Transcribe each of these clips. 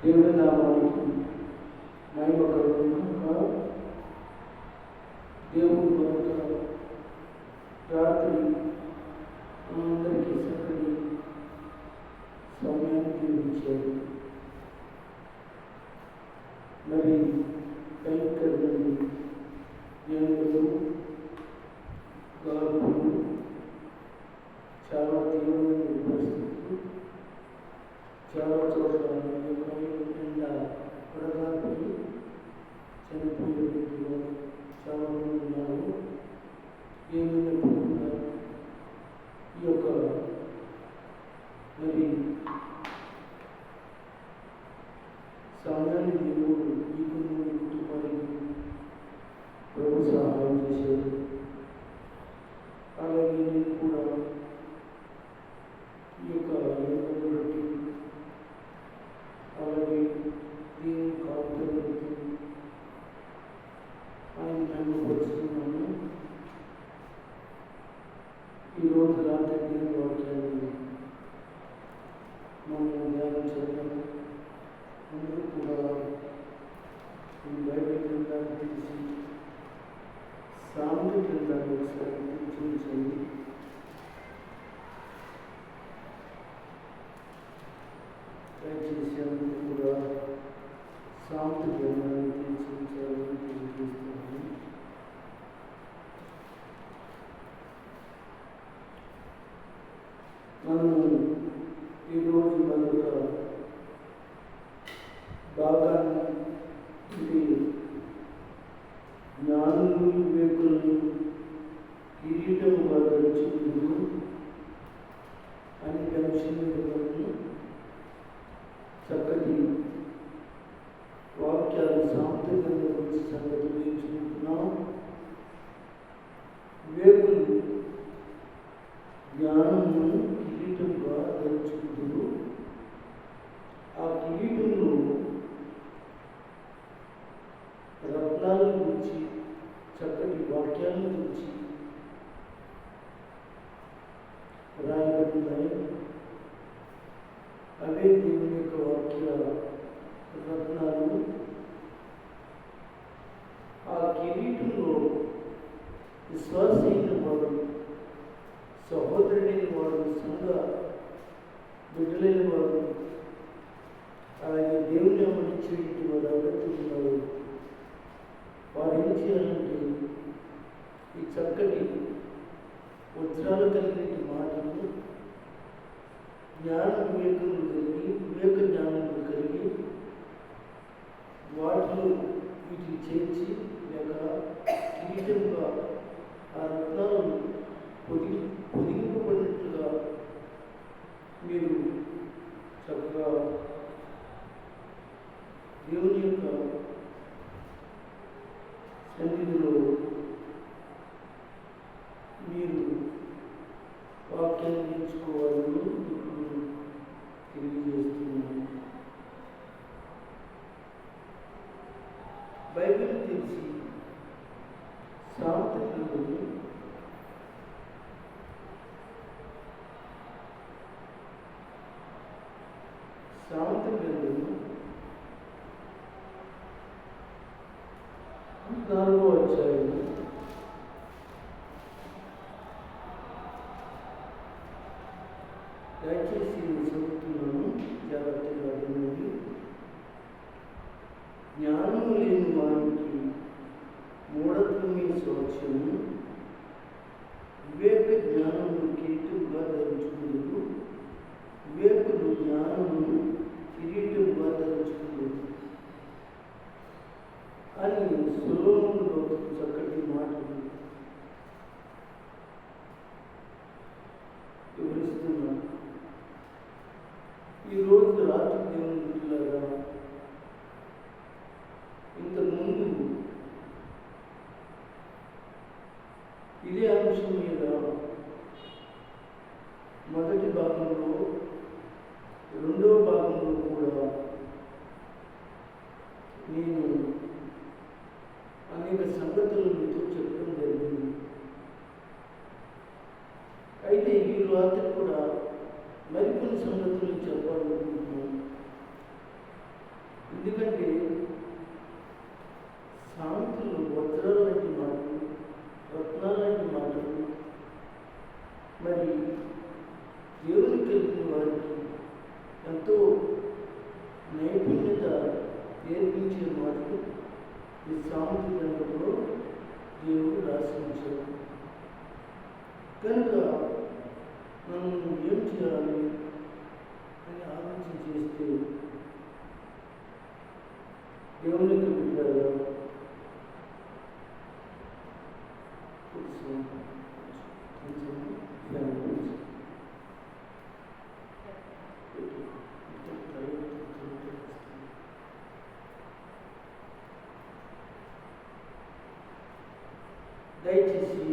దేవుని నామానికి మహిమ కలుగునుగాక. దేవుని కొరకు రాత్రి అందరికీ చక్కని సమయాన్ని ఇచ్చారు. మరి భయంకరమైన ఎండలు, గాలులు, చాలా తీవ్రమైన పరిస్థితులు, చాలా చోట్ల ఎండ పడగాలి చనిపోయే వ్యక్తులు చాలా మంది ఉన్నారు. ఏమైనప్పుడు కూడా ఈ యొక్క మరి సమయాన్ని దేవుడు మీకు మీ కుటుంబానికి ప్రభు సహాయం చేశారు. అలాగే నేను కూడా ఈ యొక్క ఎండను బట్టి అలాగే దేవుని కాపుదల బట్టి ఆయన మహిమపరుస్తున్నాను. ఈరోజు రాత్రి దేవుని వాక్యాన్ని మనం ధ్యానం చేద్దాం. అందరూ కూడా ఈ బైబిల్ గ్రంథాన్ని తీసి సామెతల గ్రంథాన్ని ఒకసారి చూపించండి. దయచేసి అందరూ కూడా సామెతల గ్రంథాన్ని తీర్చించాలని తెలియజేస్తున్నాను. మనము ఈరోజు మరొక భాగాన్ని ఇది జ్ఞానులు వివేకులను కిరీటముగా ధరించుకుంటూ అనే అంశం చక్కటి వాక్యాలు సాంప్రదాయ గురించి సంగతులు నేర్చుకుంటున్నాం. వివేకులు జ్ఞానము కిరీటంగా ధరించుకుంటూ ఆ కిరీటంలో రత్నాల గురించి చక్కటి వాక్యాల గురించి రాయబడినాయి. అవే దేవుని యొక్క వాక్య రత్నాలు. ఆ కిరీటంలో విశ్వాసైన వాడు, సహోదరుడైన వాడు, సంఘ బిడ్డలైన వాడు, అలాగే దేవుని అమర్చేటి వాడు ఎవరైతున్నాడు వారు ఏం చేయాలంటే ఈ చక్కటి వజ్రాలు కలిగిన మాటలు జ్ఞాన వివేకములు కలిగి వివేక జ్ఞానములు కలిగి వాటిలో వీటిని చేర్చి లేక కిరీటంగా ఆ రత్నాలను పొదిగింపబడినట్లుగా మీరు చక్కగా దేవుని యొక్క సన్నిధిలో మీరు వాక్యాన్ని నేర్చుకోవాలని తెలియజేస్తున్నాను. బైబిల్ తెలిసి సామెతలు గ్రంథము 4వ అధ్యాయం దయచేసి చదువుతున్నాను, జాగ్రత్తగా వినండి. జ్ఞానము లేని వారికి మూఢత్వమే స్వాస్థ్యము, వివేక జ్ఞానమును కిరీటంగా ధరించుకుంటూ వివేకులు జ్ఞానమును కిరీటంగా ధరించుకుంటూ అని సొలొమోనులో చక్కటి మాటలు వివరిస్తున్నాను. ఈరోజు రాత్రి దేవుని బిడ్డలారా, ఇంతకుముందు ఇదే అంశం మీద మొదటి భాగంలో రెండవ భాగంలో కూడా నేను అనేక సంగతులు మీతో చెప్పడం జరిగింది. అయితే ఈ రాత్రి కూడా మరికొన్ని సంగతులు చెప్పాలనుకుంటున్నాను. ఎందుకంటే సామెతలు వజ్రాలు లాంటి మాటలు, రత్నాలు లాంటి మాటలు, మరి దేవుని కలిగిన వారికి ఎంతో నైపుణ్యత నేర్పించే మాటలు ఈ సామెత గ్రంథంలో దేవుడు రాసి ఉంచాడు. కనుక మనం ఏం చేయాలి అని ఆలోచన చేస్తే దేవునికి బిడ్డగా దయచేసి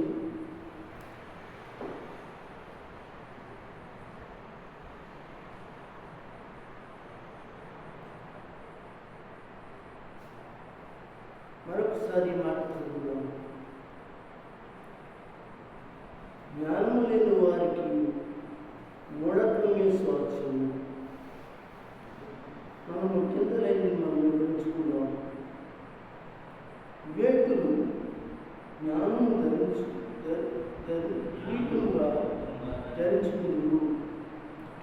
మరొకసారి మాట్లాడుకుందాం. జ్ఞానము లేని వారికి మూఢత్వమే స్వాస్థ్యం. మనము కింద లేని మనం వివరించుకుందాం. వివేకులు జ్ఞానము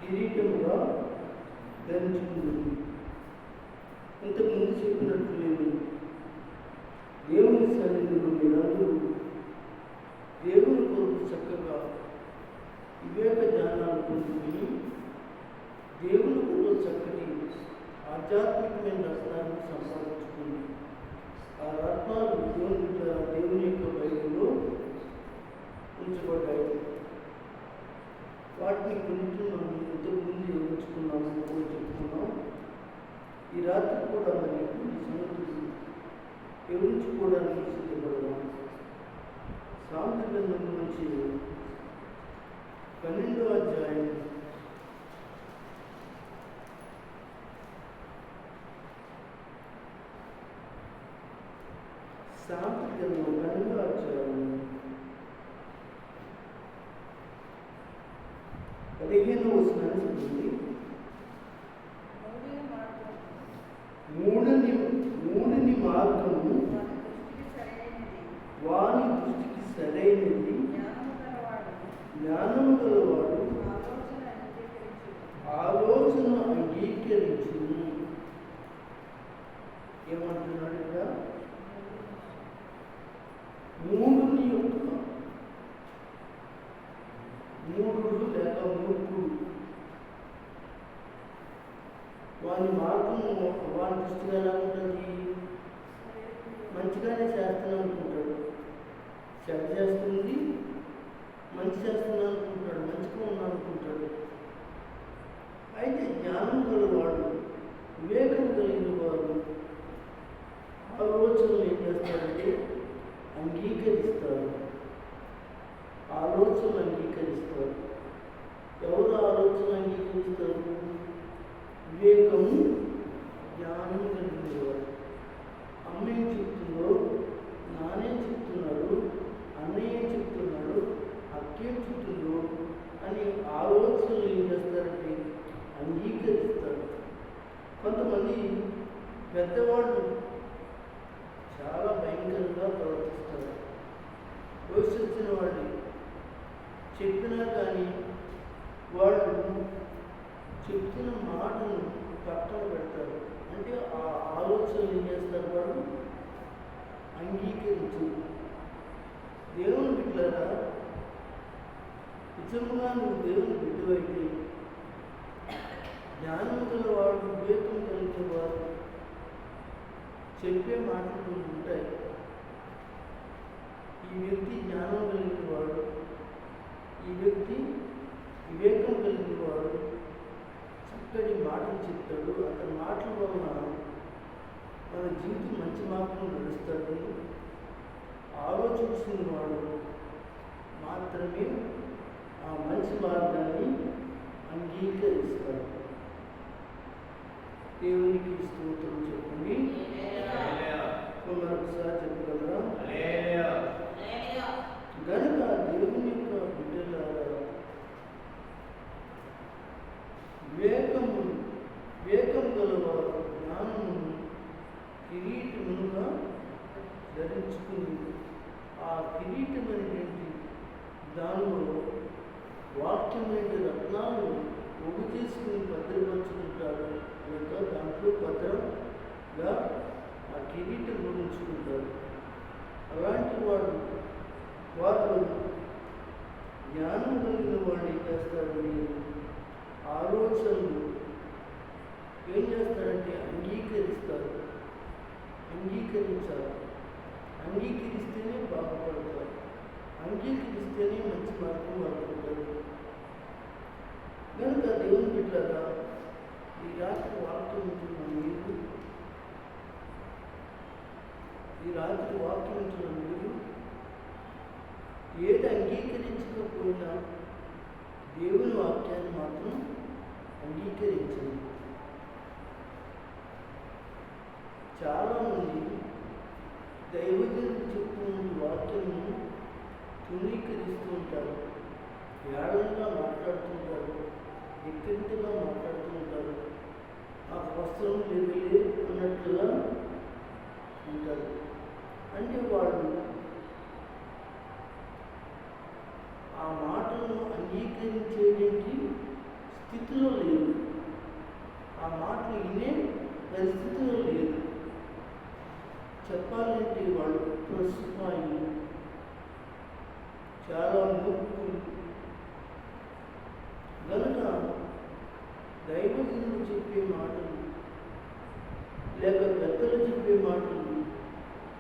కిరీటముగా ధరించుకుందురు. ఇంతకుముందు చెప్పినట్టు నేను దేవుని సన్నిధిలో మీరందరూ దేవుని కొరకు చక్కగా వివేక జ్ఞానాలు పొందుకుని దేవుని కొరకు చక్కటి ఆధ్యాత్మికమైన రత్నాన్ని సంపాదించుకుని ఆ రత్నాలు దేవుని యొక్క బైబిల్లో ఉంచబడ్డాయి. వాటిని కొన్నింటిని మనం ఇంతకుముందు వివరించుకున్నాము, చెప్పుకున్నాం. ఈ రాత్రి కూడా మరి ఈ సంగతులు వివరించుకోవడానికి సిద్ధపడదాం. సామెత గ్రంథం నుంచి 12వ అధ్యాయం సామెత గ్రంథం 12వ అధ్యాయం 15వ వచనాన్ని చదువుతుంది. మూడుని మార్గము వాని దృష్టికి సరైనది, జ్ఞానము గలవాడు ఆలోచన అంగీకరించు. ఏమంటున్నాడు ఇక్కడ? మూడుని యొక్క మూడు లేక మూర్ఖుడు వాని మార్గం వాని దృష్టిగా ఎలా ఉంటుంది? మంచిగానే చేస్తున్నాను అనుకుంటాడు, చెడ్డ చేస్తుంది, మంచి చేస్తున్నాను అనుకుంటాడు, మంచిగా ఉన్నాను అనుకుంటాడు. అయితే జ్ఞానం గలవాడు, వివేకం కలిగిన వారు ఆలోచనలు ఏం చేస్తారంటే అంగీకరిస్తారు. ఆలోచనలు అంగీకరిస్తారు. ఎవరు ఆలోచన అంగీకరిస్తారు? వివేకము జ్ఞానం కలిగిన వారు. అమ్మ ఏం చెప్తుందో, నానేం చెప్తున్నాడు, అన్నయ్య ఏం చెప్తున్నాడు, అక్కేం చెప్తుందో అని ఆలోచనలు ఏం చేస్తారంటే అంగీకరిస్తారు. కొంతమంది పెద్దవాళ్ళు చాలా భయంకరంగా ప్రవర్తిస్తారు. వయసు వచ్చిన వాళ్ళు చెప్పినా కానీ వాళ్ళు చెప్తున్న మాటను పక్కన పెడతారు. అంటే ఆ ఆలోచనలు ఏం చేస్తారు? వాళ్ళు అంగీకరించు. దేవుని బిడ్డలారా, నిజంగా నువ్వు దేవుని బిడ్డవైతే జ్ఞానం గలవాడు, వివేకం కలిగిన వారు చెప్పే మాటలు ఉంటాయి. ఈ వ్యక్తి జ్ఞానం కలిగిన వాడు, ఈ వ్యక్తి వివేకం కలిగిన వాడు, చక్కటి మాటలు చెప్తాడు. అతని మాటల వలన మన జీవితం మంచి మార్గం నడుస్తాడు. ఆలోచించిన వాడు మాత్రమే ఆ మంచి మార్గాన్ని అంగీకరిస్తాడు. దేవునికి స్తోత్రం చెప్పండి. మరొకసారి చెప్పగలరా? కనుక దేవుని యొక్క బిడ్డలారా, వివేకం గలవారు జ్ఞానము వాక్యమైన రత్నాలను ఒగు చేసుకుని భద్రపరుచుకుంటారు, లేక దాంట్లో భద్రంగా ఆ కిరీటం ఉంచుకుంటారు. అలాంటి వారు జ్ఞానం కలిగిన వాడిని చేస్తారని ఆలోచనలు ఏం చేస్తారంటే అంగీకరిస్తారు. అంగీకరించాలి. అంగీకరిస్తేనే బాగుపడతారు. అంగీకరిస్తేనే మంచి మార్గం అనుకుంటారు. కనుక దేవుని బిడ్డలారా, ఈ రాత్రి వాక్యం ఉంటున్న మీరు, ఏది అంగీకరించకపోయినా దేవుని వాక్యాన్ని మాత్రం అంగీకరించండి. చాలామంది దైవజనులు చెప్తున్న వాక్యము తృణీకరిస్తూ ఉంటారు, ఏడంగా మాట్లాడుతుంటారు, ఎక్కడిగా మాట్లాడుతూ ఉంటారు, ఆ వస్త్రం లేదులే అన్నట్లుగా ఉంటారు. అంటే వాళ్ళు ఆ మాటలను అంగీకరించేటువంటి స్థితిలో లేదు, ఆ మాటలు వినే పరిస్థితిలో లేదు. చెప్పాలంటే వాళ్ళు ప్రస్తుతాయి చాలా మూర్ఖులు. కనుక దైవజనులు చెప్పే మాటలు లేక పెద్దలు చెప్పే మాటలు,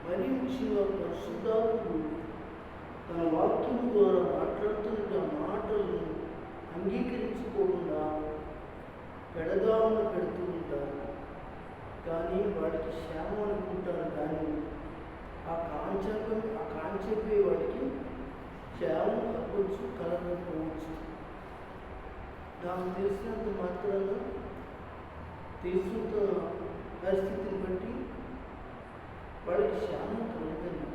మరీ ముఖ్యంగా పరిశుద్ధాత్ముడు తన వాక్యం ద్వారా మాట్లాడుతున్న మాటలను అంగీకరించుకోకుండా పెడదామని పెడుతూ ఉంటారు. కానీ వాడికి శ్యామం అనుకుంటారు, కానీ ఆ కాంచెప్పే వాడికి శ్యామం అవ్వచ్చు, కలగకపోవచ్చు. నాకు తెలిసినంత మాత్రాన తెలుసుకున్న పరిస్థితిని బట్టి వాడికి శ్యామం కలగదు.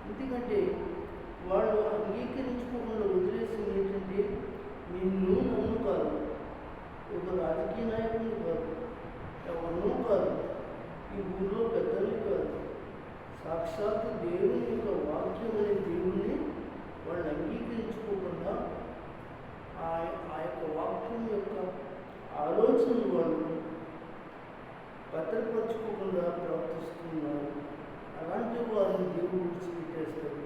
ఎందుకంటే వాళ్ళు అంగీకరించుకోకుండా వదిలేసింది ఏంటంటే, నిన్ను నన్ను కాదు, ఒక రాజకీయ నాయకుడిని కాదు, ఎవరినో కాదు, ఈ ఊళ్ళో పెద్దల్ని కాదు, సాక్షాత్తు దేవుని యొక్క వాక్యం అనే దేవుణ్ణి వాళ్ళు అంగీకరించుకోకుండా ఆ యొక్క వాక్యం యొక్క ఆలోచనలు వాళ్ళు భద్రపరచుకోకుండా ప్రవర్తిస్తున్నారు. అలాంటి వారిని దేవుడు విడిచిపెట్టేస్తారు.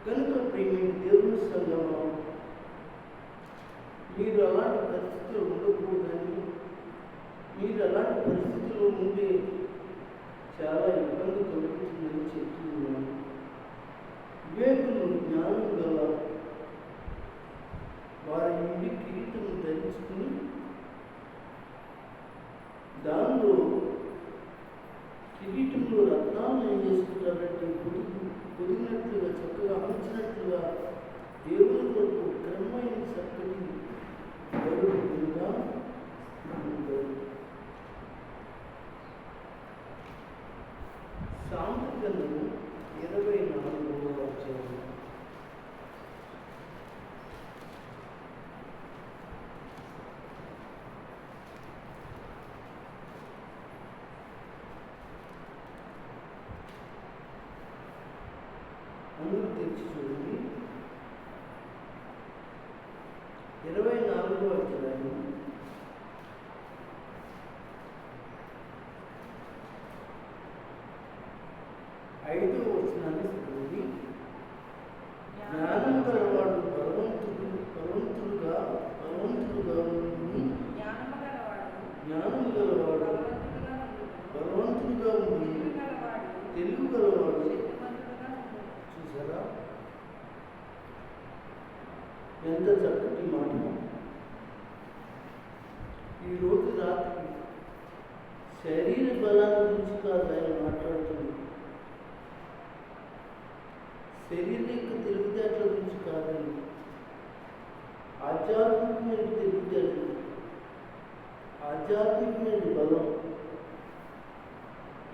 కనుక ప్రియమైన దేవుని సంఘంలో మీరు అలాంటి పరిస్థితులు ఉండకూడదని, మీరు అలాంటి పరిస్థితుల్లో ఉండే చాలా ఇబ్బంది కలుగుతుందని చెప్తున్నాను. వివేకులు, జ్ఞానం గల వారి ఇంటి కిరీటం ధరించుకుని దానిలో కిరీటంలో రత్నాలను ఏం చేసుకుంటారంటే పొదిగినట్లుగా, చక్కగా అమర్చినట్లుగా దేవుని కొరకు క్రమమైన చక్కటి గౌరవంగా ఉంటారు. సాంఖ్యము 24వ అధ్యాయం. అందరూ తెచ్చి చూడండి. 24వ అధ్యాయం 5వ వచనాన్ని చదవండి. జ్ఞానం గలవాడు బలవంతుడుగా ఉండి తెలివి గలవాడు. చూసారా ఎంత చక్కటి మాట. ఈరోజు రాత్రి శరీర బలాన్ని గురించి కాదు ఆయన మాట్లాడుతుంది, శరీరక తెలివితేటల గురించి కాదండి, ఆధ్యాత్మికమైన తెలివితేటలు, ఆధ్యాత్మికమైన బలం.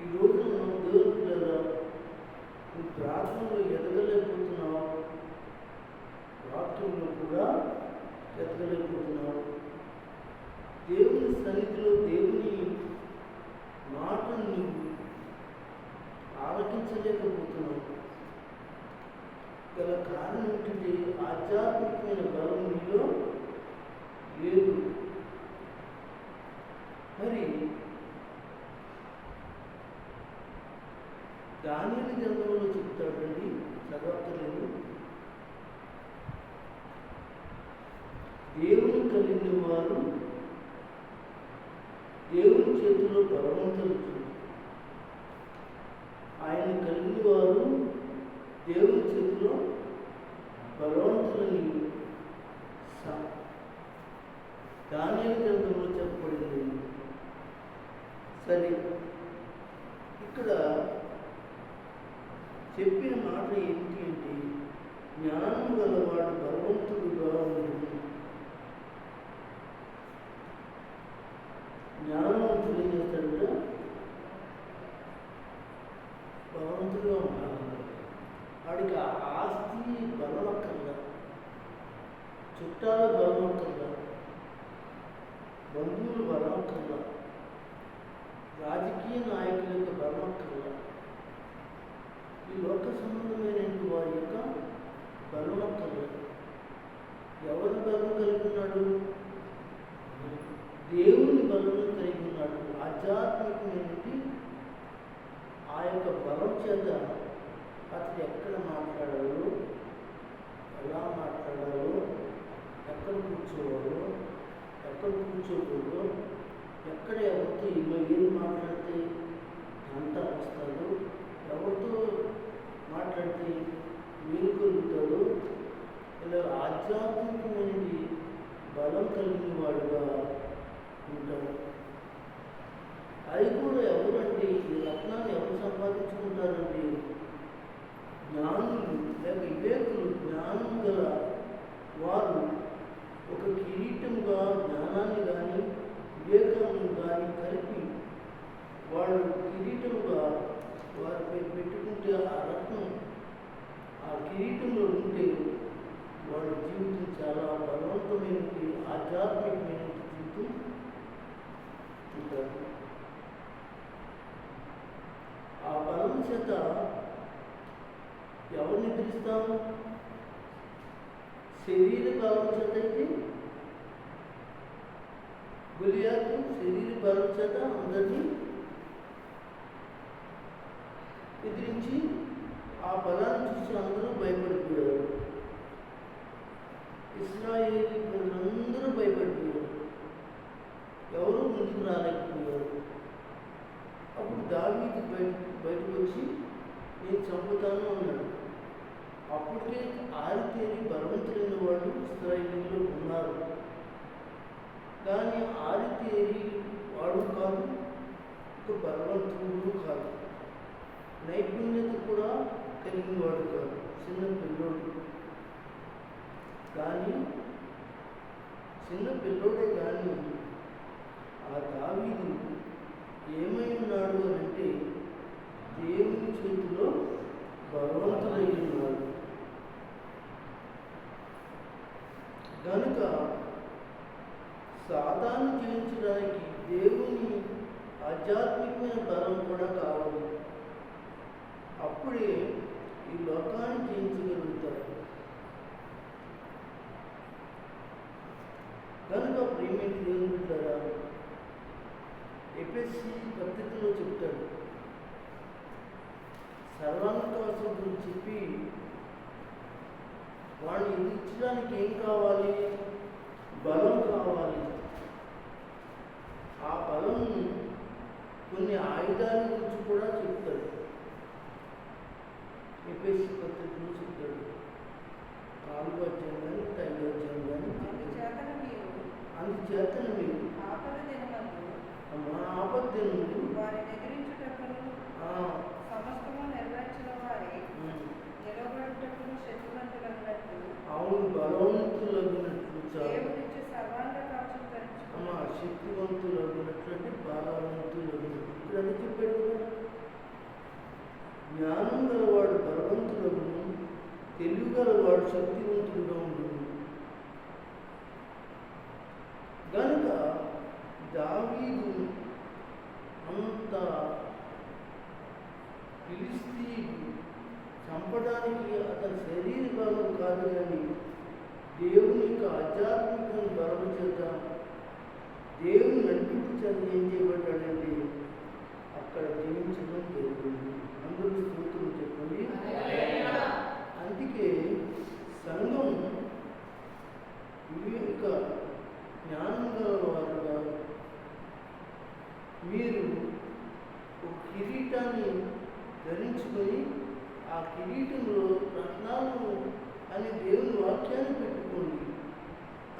ఈరోజు మనం దేవుని పిల్లరా, నువ్వు ప్రార్థనలో ఎదగలేకపోతున్నావు, వాక్యంలో కూడా ఎదగలేకపోతున్నావు, దేవుని సన్నిధిలో దేవుని మాటను నువ్వు ఆలకించలేకపోతున్నావు. గల కారణం ఏంటంటే ఆధ్యాత్మికమైన బలం మీలో లేదు. మరి దానియేలు గ్రంథంలో చెప్తాడండి, చదవక్కర్లేదు. దేవుని కలిగిన వారు దేవుని చేతిలో బలవంతులు. ఆయన కలిగిన వారు దేవుని చేతిలో బలవంతులని దానియేలు గ్రంథంలో చెప్పబడింది. సరే, ఇక్కడ చెప్పిన మాట ఏంటి అంటే, జ్ఞానం గలవాడు బలవంతుడుగా ఉంటుంది. జ్ఞానవంతుడు ఏం చేస్తాడు? బలవంతుడుగా ఉంటాడు. వాడికి ఆస్తి బలం అక్కర్లా, చుట్టాల బలం అక్కర్లా, బంధువులు బలం అక్కర్లా, రాజకీయ నాయకుల యొక్క బలం అక్కర్లా, ఈ లోక సంబంధమైనటువంటి వారి యొక్క బలం అక్కర్లా. ఎవరి బలం కలిగి ఉన్నాడు? దేవుని బలం కలిగి ఉన్నాడు. ఆధ్యాత్మికమైనది ఆ యొక్క బలం చేత అతడు ఎక్కడ మాట్లాడాలో, ఎలా మాట్లాడాలో, ఎక్కడ కూర్చోవాలో, ఎక్కడ కూర్చోకూడదు, ఎక్కడ ఎవరితో ఏం మాట్లాడితే గంట వస్తాడు, ఎవరితో మాట్లాడితే మీరు కలుగుతాడు, ఇలా ఆధ్యాత్మికమైనది బలం కలిగిన వాడుగా ఉంటాడు. అది కూడా ఎవరంటే, ఈ రత్నాన్ని ఎవరు సంపాదించుకుంటారంటే, జ్ఞానులు లేక వివేకులు. జ్ఞానం గల వారు ఒక కిరీటంగా జ్ఞానాన్ని కానీ వివేకాన్ని కానీ కలిపి వాళ్ళు కిరీటంగా వారిపై పెట్టుకుంటే, ఆ రత్నం ఆ కిరీటంలో ఉంటే వాళ్ళ జీవితం చాలా బలవంతమైనది, ఆధ్యాత్మికమైన జీవితం ఉంటారు. ఆ బలం చేత ఎవరిని నిద్రిస్తాము? శరీర బలం చేత అయితే గులియాకు శరీర బలం చేత అందరినీ ఎదిరించి ఆ బలాన్ని చూసి అందరూ భయపడిపోయారు. ఇశ్రాయేలీ ప్రజలందరూ భయపడిపోయారు, ఎవరూ ముందుకు రాలేకపోయారు. అప్పుడు దావీదు బయటకు వచ్చి నేను చంపుతాను అన్నాడు. అప్పటికే ఆరితేరి బలవంతులైన వాళ్ళు ఇశ్రాయేలీలో ఉన్నారు, కానీ ఆరితేరి వాడు కాదు, ఒక బలవంతుడు కాదు, నైపుణ్యత కూడా కలిగిన వాడు కాదు, చిన్న పిల్లోడు. కానీ చిన్న పిల్లోడే కానీ ఆ దావీదు ఏమై ఉన్నాడు అని అంటే, దేవుని చేతిలో బలవంతుడై ఉన్నాడు. కనుక సాతాను జయించడానికి దేవుని ఆధ్యాత్మికమైన బలం కూడా కావాలి. అప్పుడే ఈ లోకాన్ని జయించగలుగుతారు. కనుక ప్రేమించి దేవుని బిడ్డలారా, ఎఫెసీ పత్రికలో చెప్తాడు, సర్వాంగవాసం గురించి చెప్పి వాడిని ఎదిరించడానికి ఏం కావాలి? బలం కావాలి. ఆ బలం కొన్ని ఆయుధాల గురించి కూడా చెప్తాడు. ఎఫెసీ పత్రికలో చెప్తాడు, 4వ అధ్యాయం కానీ 5వ అధ్యాయం కానీ. అందుచేతన మీరు ఆపద దినములు వారిని ఎదిరించుటకును సమస్తము నెరవేర్చిన వారి నిలబడుటకును శక్తివంతులైనట్టు, అవును, బలవంతులగినట్లు, దేవుడిచ్చే సర్వాంగ కవచం ధరించుకుని శక్తివంతులగినట్లు అంటే బలవంతులగినట్లు. ఇక్కడ అది చెప్పాడు కదా, జ్ఞానం గలవాడు బలవంతులగును, తెలివి గలవాడు శక్తివంతుడుగా ఉండును. కనుక దావీదు అంత ఫిలిష్తీయుడు చంపడానికి అతని శరీర బలం కాదు, కానీ దేవుని యొక్క ఆధ్యాత్మికను బలము చేత దేవుని నడిపింపు చేత ఏం చేయబడ్డాడంటే అక్కడ జీవించడం జరిగింది. అందరూ స్తోత్రం చెప్పండి. అందుకే సంఘం వివేక జ్ఞానం గల వారుగా మీరు ఒక కిరీటాన్ని ధరించుకొని ఆ కిరీటంలో రత్నాలను అని దేవుని వాక్యాన్ని పెట్టుకోండి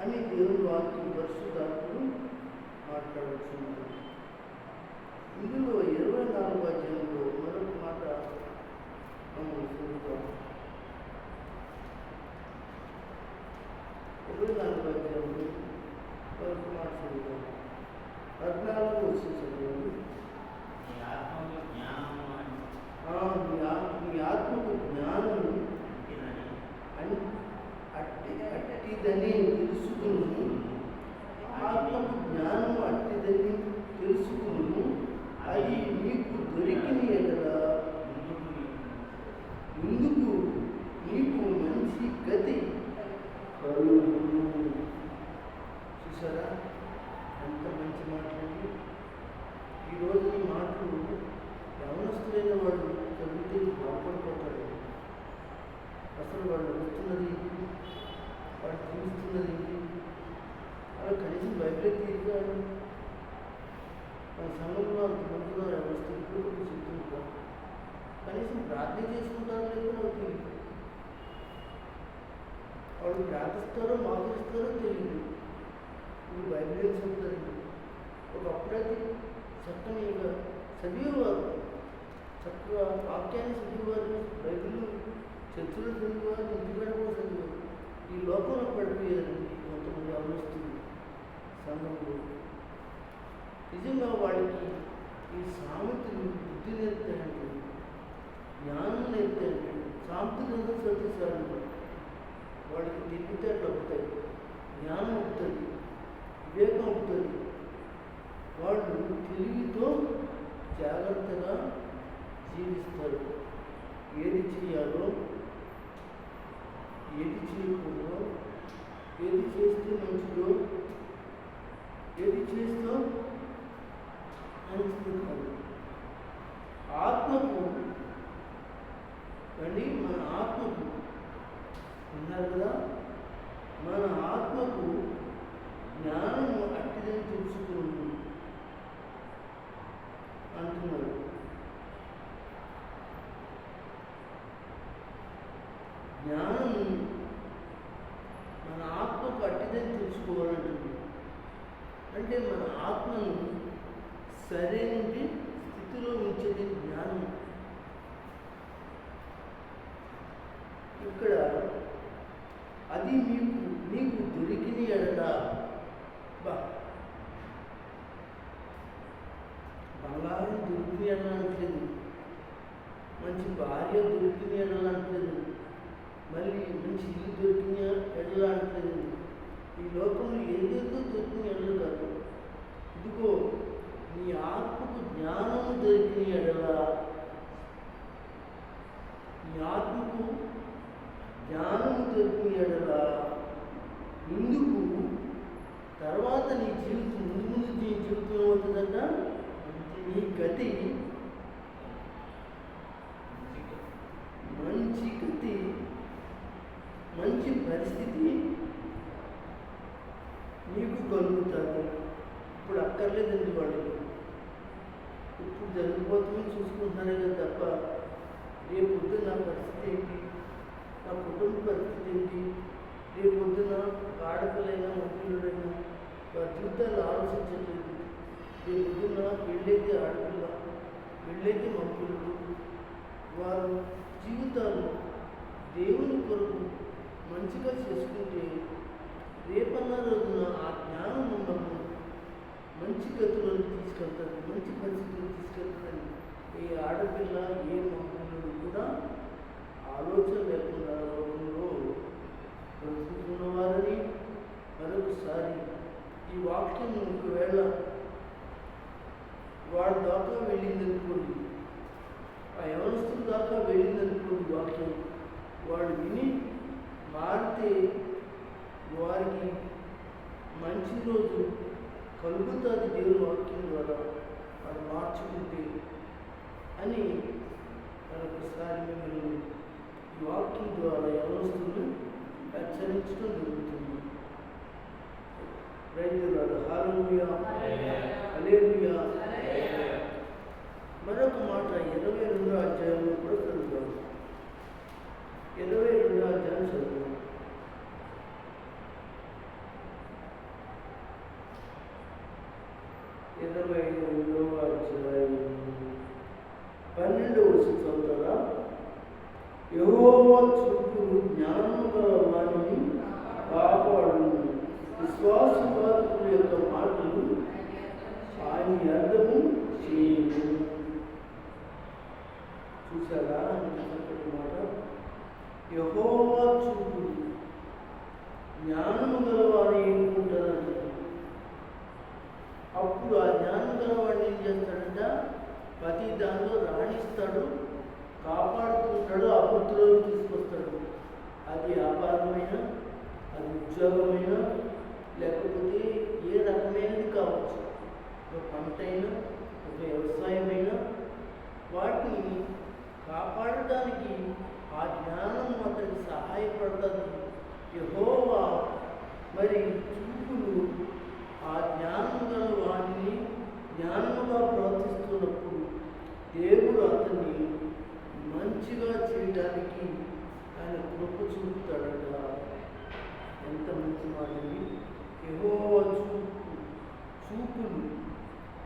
అని దేవుని వాక్యం పరిశుద్ధాత్ముడు మాట్లాడుతున్నారు. ఇందులో 24వ అధ్యాయంలో మరొక మాట మనం చూద్దాం. 24వ అధ్యాయంలో మరొక మాట చూద్దాం. 14వ వచనం చదవండి. నీ ఆత్మకు జ్ఞానం అట్టిదని తెలుసుకును. ఆత్మకు జ్ఞానం అట్టిదని తెలుసుకును. అది నీకు దొరికిన ఎడల ముందుకు నీకు మంచి గతి కలుగును. చూసారా ఎంత మంచి మాటలండి. ఈరోజు ఈ మాటలు యవనస్తులైన వాడు చదివితే బాగుపడిపోతాడు. అసలు వాళ్ళు వస్తున్నది ఏంటి, వాడు జీవిస్తున్నది ఏంటి, అలా కనీసం బైబిల్ తీరుగాడు. మన సంఘంలో అంతమంది ఉన్నారు యవనస్తులు కూడా చెప్తుంటారు. కనీసం ప్రార్థన చేసుకుంటారో లేదో నాకు తెలియదు. వాళ్ళు ప్రార్థిస్తారో మాట్లాడిస్తారో తెలియదు. ఇప్పుడు బైబిల్ ఏం చెప్తారండి. ఒకప్పుడైతే చక్కగా చదివేవారు, చక్కగా వాక్యాన్ని చదివేవారు, బైబిల్ చర్చలు చదివేవారు, ఇంటికాడ కూడా చదివేవారు. ఈ లోకంలో పడిపోయారండి కొంతమంది అవనస్తులు సంఘంలో. నిజంగా వాళ్ళకి ఈ సామెతలు బుద్ధి నేర్పుతాయంటే, జ్ఞానం నేర్పుతాయంటే, సామెతలంతా చదివేశారు. వాళ్ళకి తెలివితేటలు అవుతాయి, జ్ఞానం అవుతుంది, వివేకం అవుతుంది. వాళ్ళు తెలివితో జాగ్రత్తగా జీవిస్తారు. ఏది చేయాలో, ఏది చేయకూడదో, ఏది చేస్తే మంచిదో, ఏది చేస్తో మంచిది కాదు. ఆత్మకు అండి, మన ఆత్మకు ఉన్నారు కదా, మన ఆత్మకు జ్ఞానము అట్టిదని తెలుసుకుంటుంది అంటున్నారు. జ్ఞానం మన ఆత్మకు అట్టిదని తెలుసుకోవాలంటుంది. అంటే మన ఆత్మను సరైన స్థితిలో ఉంచేది జ్ఞానం. ఇక్కడ అది నీకు దొరికిన ఎడల, బంగారం దొరికిన ఎడల అంటలేదు, మంచి భార్య దొరికిన ఎడల అంటలేదు, మళ్ళీ మంచి ఇల్లు దొరికిన ఎడల అంటలేదు. ఈ లోకంలో ఏదేదో దొరికిన ఎడలు కాదు. ఇదిగో నీ ఆత్మకు జ్ఞానము దొరికిన ఎడల, నీ ఆత్మకు జ్ఞానము దొరికిన ఎడల ముందుకు తర్వాత నీ జీవితం ముందు నీ జీవితం అవుతుందట. నీ గతి మంచి గతి, మంచి పరిస్థితి నీకు కలుగుతుంది. ఇప్పుడు అక్కర్లేదండి వాళ్ళకి, ఇప్పుడు జరిగిపోతుందని చూసుకుంటున్నారే కదా తప్ప రేపు పొద్దున్న నా పరిస్థితి ఏంటి, నా కుటుంబ పరిస్థితి ఏంటి, రేపు పొద్దున ఆడపిల్లైనా మగపిల్లడైనా వారి జీవితాలు ఆలోచించట్లేదు. రేపు పొద్దున్న పెళ్ళైతే ఆడపిల్ల, పెళ్ళైతే మగపిల్లలు, వారు జీవితాలు దేవుని కొరకు మంచిగా చేసుకుంటే రేపన్న రోజున ఆ జ్ఞానం మమ్మల్ని మంచి గతులను తీసుకెళ్తారు, మంచి పరిస్థితులు తీసుకెళ్తారని ఏ ఆడపిల్ల ఏ మగపిల్లలు కూడా ఆలోచన లేకుండా లోకంలో బ్రతుకుతున్నవారని మరొకసారి ఈ వాక్యం ఒకవేళ వాడి దాకా వెళ్ళిందనుకోండి, ఆ యవనస్తుల దాకా వెళ్ళిందనుకోండి వాక్యం, వాడు విని మారితే వారికి మంచి రోజు కలుగుతుంది దేవుని వాక్యం ద్వారా వారు మార్చుకుంటే అని మరొకసారి మిమ్మల్ని ఈ వాక్యం ద్వారా యవనస్తులను హెచ్చరించడం జరుగుతుంది. రైతులు హల్లెలూయా హల్లెలూయా. మరొక మాట 22వ అధ్యాయంలో కూడా చదువుతాం. 22వ అధ్యాయం చదువుతాం. 22వ అధ్యాయం 12వ వచనం చదువుతారా? యెహోవా చూపులు జ్ఞానము గల వారిని కాపాడును, విశ్వాసఘాతకుల యొక్క మాటలు ఆయన అర్థము చేయు. చూసారా చక్కటి మాట. యెహోవా చూపులు జ్ఞానము గలవారు ఏముంటారంట. అప్పుడు ఆ జ్ఞానం గలవాడిని ఏం చేస్తాడంట? ప్రతి దానిలో రాణిస్తాడు, కాపాడుతుంటాడు, అభివృద్ధిలో తీసుకొస్తాడు. అది వ్యాపారమైన, అది ఉద్యోగమైనా, లేకపోతే ఏ రకమైనది కావచ్చు, ఒక పంట అయినా, ఒక వ్యవసాయమైనా, వాటిని కాపాడటానికి ఆ జ్ఞానం అతనికి సహాయపడుతుంది. యెహోవా మరి చూపులు ఆ జ్ఞానం గల వాటిని జ్ఞానముగా ప్రవర్తిస్తున్నప్పుడు దేవుడు అతన్ని మంచిగా చేయడానికి ఆయన కృప చూపుతాడట. ఎంత మంచి మాటని. యెహోవా చూపులు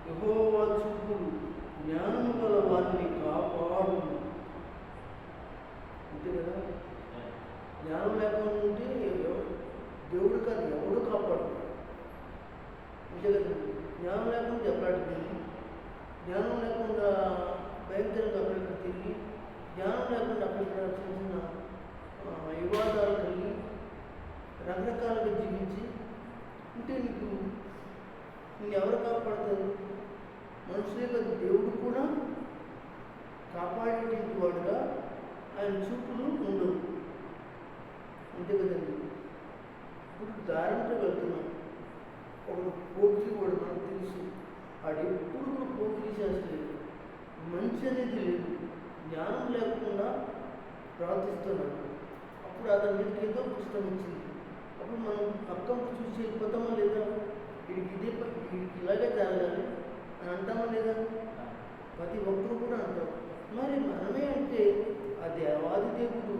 యెహోవా చూపులు జ్ఞానము గల వారిని కాపాడు. అంతే కదా. జ్ఞానం లేకుండా ఉంటే దేవుడు కాదు, ఎవడు కాపాడు. అంతే కదా. జ్ఞానం లేకుండా దెబ్బలాడుతుంది, జ్ఞానం లేకుండా భయంకరంగా అక్కడికి తిరిగి, జ్ఞానం లేకుండా అక్కడ చిన్న వివాదాలు కలిగి రకరకాలుగా జీవించి ఉంటే నీకు ఎవరు కాపాడతారు? మనుషులే కదా, దేవుడు కూడా కాపాడేటువంటి వాడుగా ఆయన చూపులు ఉండవు. అంతే కదండి. ఇప్పుడు దారంతో వెళ్తున్నాం, ఒక పోకిరి వాడు మనకు తెలుసు, వాడు ఎప్పుడు కూడా పోకిరి చేస్తలేదు, మంచి అనేది లేదు, జ్ఞానం లేకుండా ప్రవర్తిస్తున్నాడు. అప్పుడు అతని మీదకి ఏదో కష్టం వచ్చింది. అప్పుడు మనం పక్కకు చూసి వెళ్ళిపోతామా లేదా? వీడికి ఇలాగే జరగాలి అని అంటామా లేదా? ప్రతి ఒక్కరు కూడా అంటారు. మరి మనమే అంటే ఆ దేవాది దేవుడు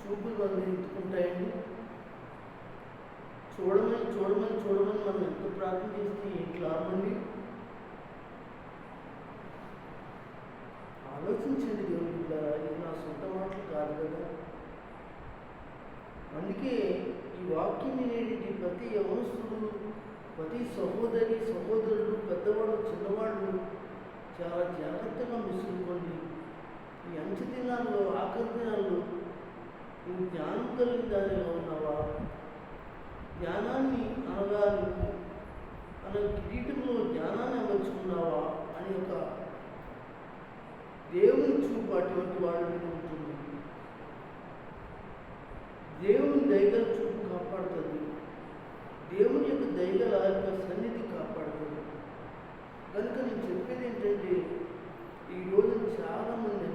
చూపులు మనం ఎత్తుకుంటాయండి. చూడమని చూడమని చూడమని మనం ఎంత ప్రార్థన చేస్తే ఏంటి లాభండి? ఆలోచించండి దేవుడి ద్వారా. ఇది నా సొంత మాటలు కాదు కదా. అందుకే ఈ వాక్యం వినేటి ప్రతి యవనస్తుడు, ప్రతి సహోదరి సహోదరుడు, పెద్దవాళ్ళు చిన్నవాళ్ళు చాలా జాగ్రత్తగా మెసులుకోండి. ఈ అంచె దినాల్లో, ఆఖరి దినాల్లో నువ్వు జ్ఞానం కలిగిన దానిలో ఉన్నావా? జ్ఞానాన్ని అనగా మన కిరీటంలో జ్ఞానాన్ని అమర్చుకున్నావా అని ఒక దేవుని చూపు అటువంటి వాళ్ళ మీద ఉంటుంది. దేవుని దయగల చూపు కాపాడుతుంది, దేవుని యొక్క దయగల యొక్క సన్నిధి కాపాడుతుంది. కనుక నేను చెప్పేది ఏంటంటే, ఈరోజు చాలామంది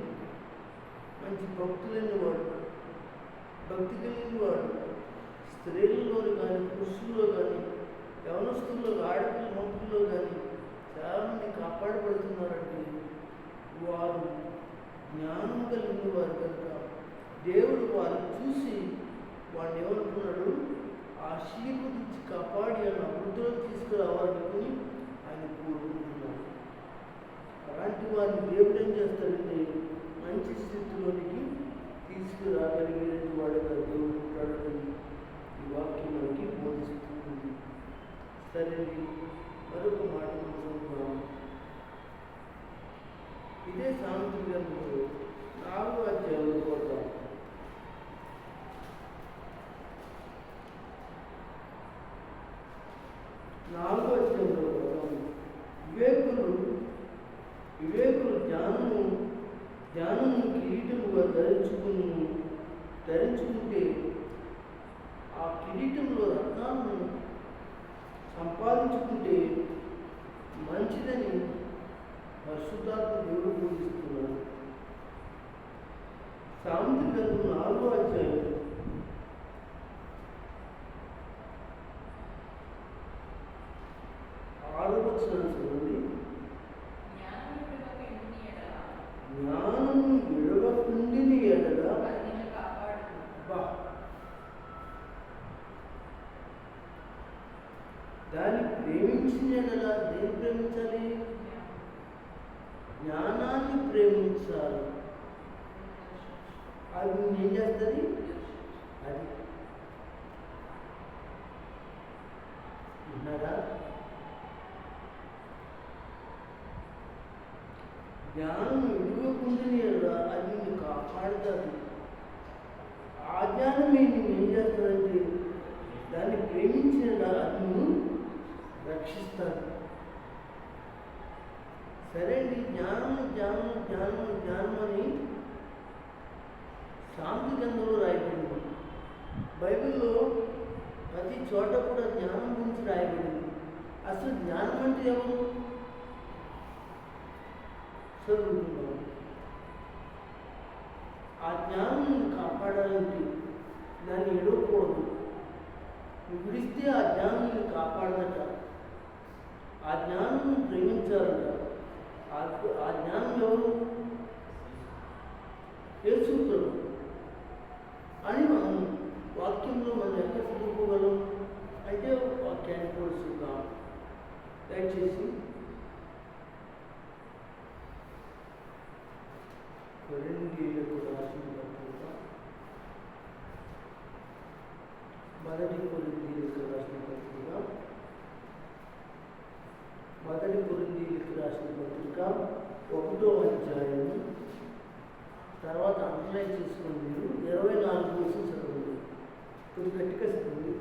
మంచి భక్తులైన వాడు, భక్తి కలిగిన వాడు, స్త్రీలలో కానీ పురుషుల్లో కానీ యవనస్తుల్లో ఆడపిల్ల మక్కుల్లో కానీ చాలామంది కాపాడబడుతున్నారంటే వారు జ్ఞానం కలిగిన వారు కనుక దేవుడు వారిని చూసి వాడిని ఏమనుకున్నాడు? ఆశీర్వదించి కాపాడి ఆయన అభివృద్ధిలో తీసుకురావాలని ఆయన కోరుకుంటున్నాడు. అలాంటి వారిని దేవుడు ఏం చేస్తాడంటే మంచి స్థితిలోనికి తీసుకురాగలిగే వాడుగా దేవుడు ఉంటాడని ఈ వాక్యం మనకి బోధిస్తుంది. సరే, మరొక మాట మనం ఇదే సామెతల గ్రంథంలో 4వ అధ్యాయంలో పోతాం. 4వ అధ్యాయంలో పోతాం. వివేకులు జ్ఞానము కిరీటముగా ధరించుకుంటే ఆ కిరీటంలో రత్నాలు జ్ఞానాన్ని సంపాదించుకుంటే మంచిదని పరిశుద్ధాత్మ దేవుడు బోధిస్తున్నాడు. సామెతల గ్రంథం 4వ అధ్యాయం 6వ వచనం చదవండి. జ్ఞానం విడవకుండిని ఎడల దాన్ని ప్రేమించిన ఎడల దేన్ని ప్రేమించాలి? జ్ఞానాన్ని ప్రేమించాలి. అది ఏం చేస్తుంది? అది విన్నారా? జ్ఞానం విడవకుండిని ఎడల అది నిన్ను కాపాడుతుంది. ఆ జ్ఞానం నిన్ను ఏం చేస్తుందంటే దాన్ని ప్రేమించిన అది నిన్ను రక్షిస్తాడు. సరే అండి, జ్ఞానము జ్ఞానము జ్ఞానము జ్ఞానం అని శాంతి గ్రంథంలో రాయబడింది. బైబిల్లో ప్రతి చోట కూడా జ్ఞానం గురించి రాయబడింది. అసలు జ్ఞానం అంటే ఎవరు? చదువుతున్నాం. ఆ జ్ఞానం కాపాడాలంటే దాన్ని ఎడవకూడదు. నువ్వు విడిస్తే ఆ జ్ఞానం నిన్ను కాపాడదట. ఆ జ్ఞానం ప్రేమించాలట. ఆ జ్ఞానం ఎవరు? యేసు ప్రభు అని మనం వాక్యంలో మనం ఎక్కడ చదువుకోగలం అంటే వాక్యాన్ని కూడా చూద్దాం. దయచేసి కొరింథీయులకు రాసిన పత్రిక, మొదటి కొరింథీయులకు రాసిన పత్రిక 1వ అధ్యాయం తర్వాత అండర్లైన్ చేసుకోండి. మీరు 24 కోసం చదవండి. కొంచెం గట్టిగా చదవండి.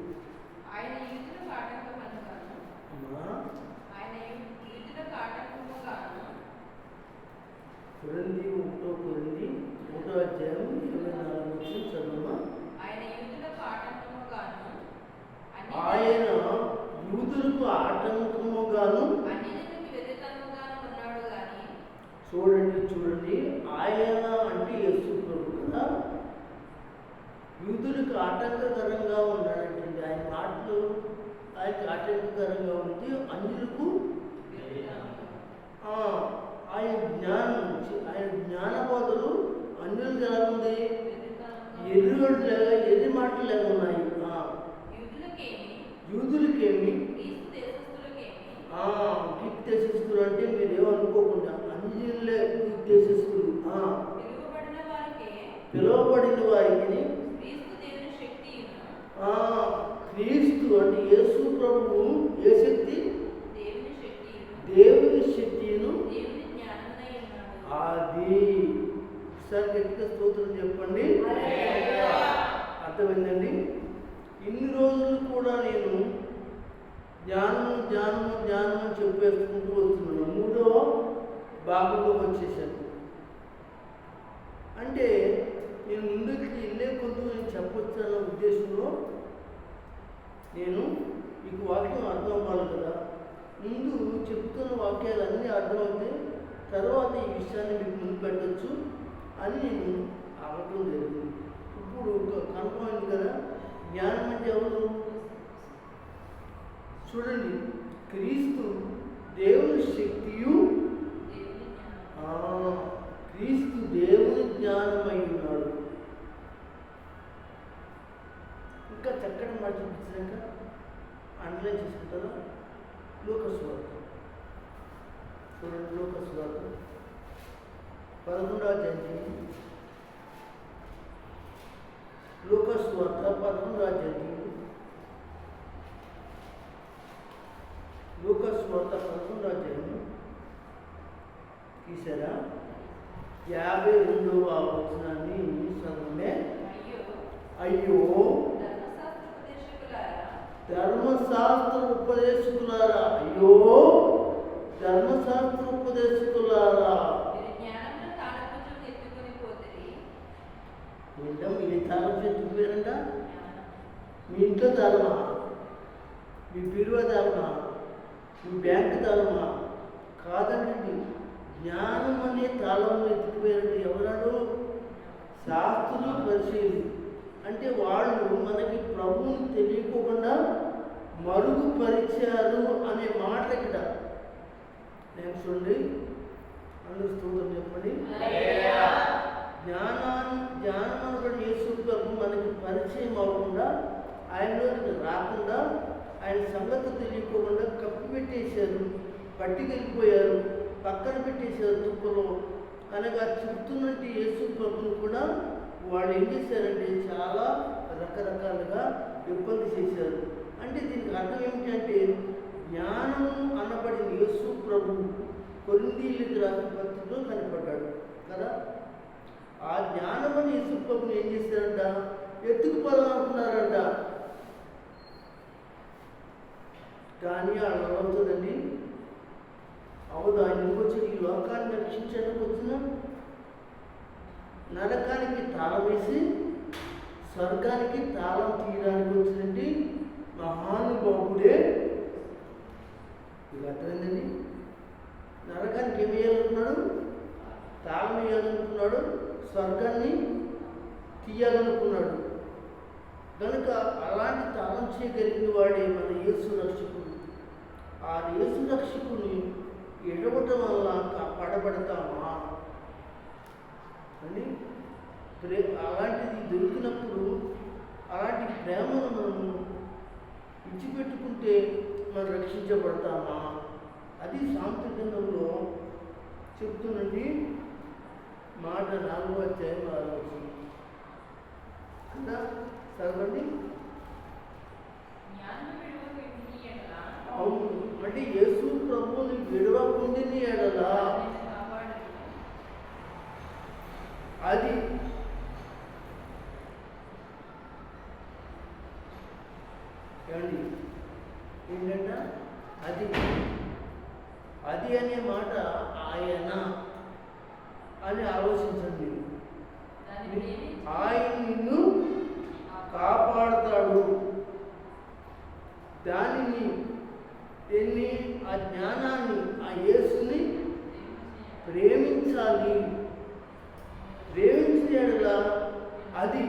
కొరింథీ 1వ అధ్యాయం 24 కోసం చదవమా. ఆయన యూదులకు ఆటంకముగాను, చూడండి ఆయన అంటే యేసు ప్రభు కదా, యూదులకు ఆటంకకరంగా ఉన్నాడంటే ఆయన మాటలు ఆయనకు ఆటంకకరంగా ఉంది. అన్యులకు ఆయన జ్ఞానం, ఆయన జ్ఞానబోధలు అన్యులకు ఎలా ఉంది? ఎర్రి మాటలు ఎలా ఉన్నాయి? యూదులకేమి గ్రీక్ దేశస్తులు అంటే మీరు ఏమనుకోకుండా అన్యులే గ్రీక్ దేశస్తులు. పిలువబడిన వారికి క్రీస్తు అంటే యేసు ప్రభువు ఏ శక్తి? దేవుని శక్తిను. అది ఒకసారి గట్టిగా స్తోత్రం చెప్పండి. అర్థమైందండి? ఇన్ని రోజులు కూడా నేను జ్ఞానము జ్ఞానము జ్ఞానము చెప్పేసుకుంటూ వస్తున్నాను. 3వ భాగంలోకి వచ్చేసాను. అంటే నేను ముందుకి వెళ్ళే కొద్ది నేను చెప్పొచ్చన్న ఉద్దేశంలో నేను మీకు వాక్యం అర్థం అవ్వాలి కదా. ముందు చెప్తున్న వాక్యాలన్నీ అర్థమైతే తర్వాత ఈ విషయాన్ని మీకు ముందు పెట్టచ్చు అని నేను అవ్వటం జరిగింది. ఇప్పుడు కన్ఫర్మ్ అయింది కదా. జ్ఞానం అంటే ఎవరు? చూడండి, క్రీస్తు దేవుని శక్తియు, క్రీస్తు దేవుని జ్ఞానమై ఉన్నాడు. ఇంకా చక్కటి మాట చూపించాక అండర్లైన్ చేసుకుంటారా? లూకాసు వార్త చూడండి. లూకాసు వార్త 11వ అధ్యాయం. లూకాసు వార్త 11వ అధ్యాయం. లూకాసు వార్త 11వ అధ్యాయం తీసారా? 52వ వచనాన్ని చదవండి. అయ్యో ధర్మశాస్త్ర ఉపదేశకులారా, అయ్యో ధర్మశాస్త్ర ఉపదేశకులారా, ఏంటో మీ తాళం చెట్టుకుపోయారంట. మీ ఇంట్లో ధర్మ మీ బీరువా తాళమా, మీ బ్యాంకు తాళమా? కాదండి, జ్ఞానం అనే తాళం ఎత్తుకుపోయారండి. ఎవరాడు? శాస్త్రులు, పరిశీలి. అంటే వాళ్ళు మనకి ప్రభువుని తెలియకోకుండా మరుగుపరిచారు అనే మాట ఇక్కడ. నేను చూడండి, అందరూ స్తోత్రం చెప్పండి. జ్ఞానం అనబడి యేసు ప్రభు మనకి పరిచయం అవ్వకుండా, ఆయనలోకి రాకుండా, ఆయన సంగతి తెలియకోకుండా కప్పిపెట్టేశారు, పట్టుకెళ్ళిపోయారు, పక్కన పెట్టేశారు తుప్పలో. అనగా చెప్తున్నట్టు యేసు ప్రభుని కూడా వాళ్ళు ఏం చేశారంటే చాలా రకరకాలుగా ఇబ్బంది చేశారు. అంటే దీనికి అర్థం ఏమిటంటే, జ్ఞానం అనబడిన యేసు ప్రభు కొరింథీయులకు రాసిన పత్రికలో కనపడ్డాడు కదా. ఆ జ్ఞానం అని యేసు ప్రభుని ఏం చేశారంట? ఎత్తుకుపోదామనుకున్నారంట. కానీ వాళ్ళు అవుతుందండి, అవును, ఆయన ఎందుకు వచ్చి ఈ లోకాన్ని రక్షించడానికి వచ్చిన, నరకానికి తాళం వేసి స్వర్గానికి తాళం తీయడానికి వచ్చినండి మహానుభావుడే. ఇది అర్థమైందండి. నరకానికి ఏం వేయాలనుకున్నాడు? తాళం వేయాలనుకున్నాడు, స్వర్గాన్ని తీయాలనుకున్నాడు. కనుక అలాంటి తాళం చేయగలిగిన వాడే మన యేసు రక్షకుడు. ఆ యేసు రక్షకుని ఎడవటం వల్ల కాపాడబడతామా అని అలాంటిది దొరికినప్పుడు అలాంటి ప్రేమను మనము విడిచిపెట్టుకుంటే మనం రక్షించబడతామా? అది సామెతల గ్రంథంలో చెప్తున్నది మాట 4వ అధ్యాయం 6వ వచనం. అంతా చదవండి. అవును, అంటే యేసు ప్రభువుని విడవకుండిని ఎడలా అది ఏమండి ఏంటంట? అది అనే మాట ఆయన అని ఆలోచించండి. ఆయన నిన్ను కాపాడుతాడు. దానిని ఆ జ్ఞానాన్ని, ఆ యేసుని ప్రేమించాలి. ప్రేమించేలా అది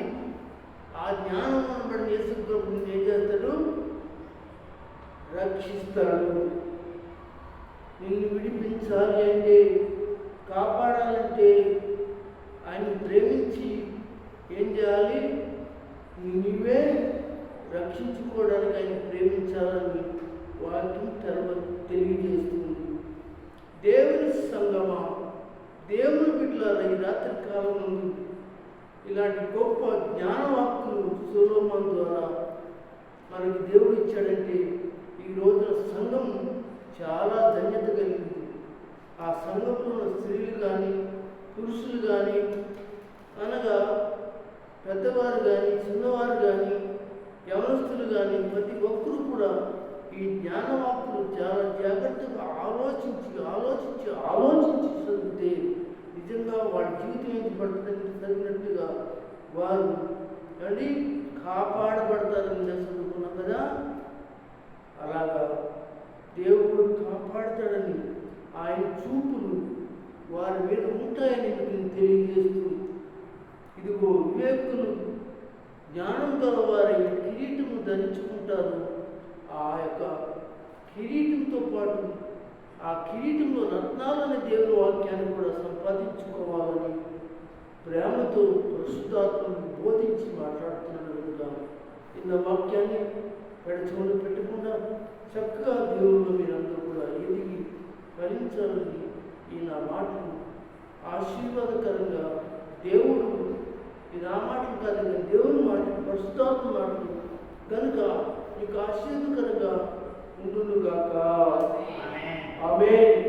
ఆ జ్ఞానం అనబడిన యేసు ప్రభుని ఏం చేస్తాడు? రక్షిస్తాడు. నిన్ను విడిపించాలి అంటే, కాపాడాలంటే ఆయన ప్రేమించి ఏం చేయాలి? నువ్వే రక్షించుకోవడానికి ఆయన ప్రేమించాలని వాక్యం తెలియజేస్తుంది. దేవుని సంగమా, దేవుని బిడ్డలారా, ఈ రాత్రి కాలం ముందు ఇలాంటి గొప్ప జ్ఞానవాక్కులు సొలొమోను ద్వారా మనకి దేవుడు ఇచ్చాడంటే, ఈ రోజున సంఘం చాలా ధన్యత కలిగింది. ఆ సంఘంలో ఉన్న స్త్రీలు కానీ, పురుషులు కానీ, అనగా పెద్దవారు కానీ, చిన్నవారు కానీ, యవనస్తులు కానీ, ప్రతి ఒక్కరూ కూడా ఈ జ్ఞానవాక్కులు చాలా జాగ్రత్తగా ఆలోచించి చదివితే నిజంగా వాళ్ళ జీవితం ఏంటి పడుతుందని చదివినట్టుగా వారు అండి కాపాడబడతారని చదువుకున్నాం కదా. అలాగా దేవుడు కాపాడతాడని ఆయన చూపులు వారి మీద ఉంటాయని తెలియజేస్తూ, ఇదిగో వివేకులు జ్ఞానం గల వారి కిరీటము ధరించుకుంటారు. ఆ యొక్క కిరీటంతో పాటు ఆ కిరీటంలో రత్నాలని దేవుని వాక్యాన్ని కూడా సంపాదించుకోవాలని ప్రేమతో పరిశుద్ధాత్మను బోధించి మాట్లాడుతున్నాడు. కనుక ఇన్న వాక్యాన్ని పెడచోలు పెట్టకుండా చక్కగా దేవుళ్ళు మీరందరూ కూడా ఎదిగి ఫలించాలని ఈ నా మాటలు ఆశీర్వాదకరంగా దేవుడు, ఇది నా మాటలు కాదు కానీ దేవుని మాటలు, పరిశుద్ధాత్మ మాటలు కనుక మీకు ఆశీర్వాదకరంగా ఉండునుగాక. ఆమేన్.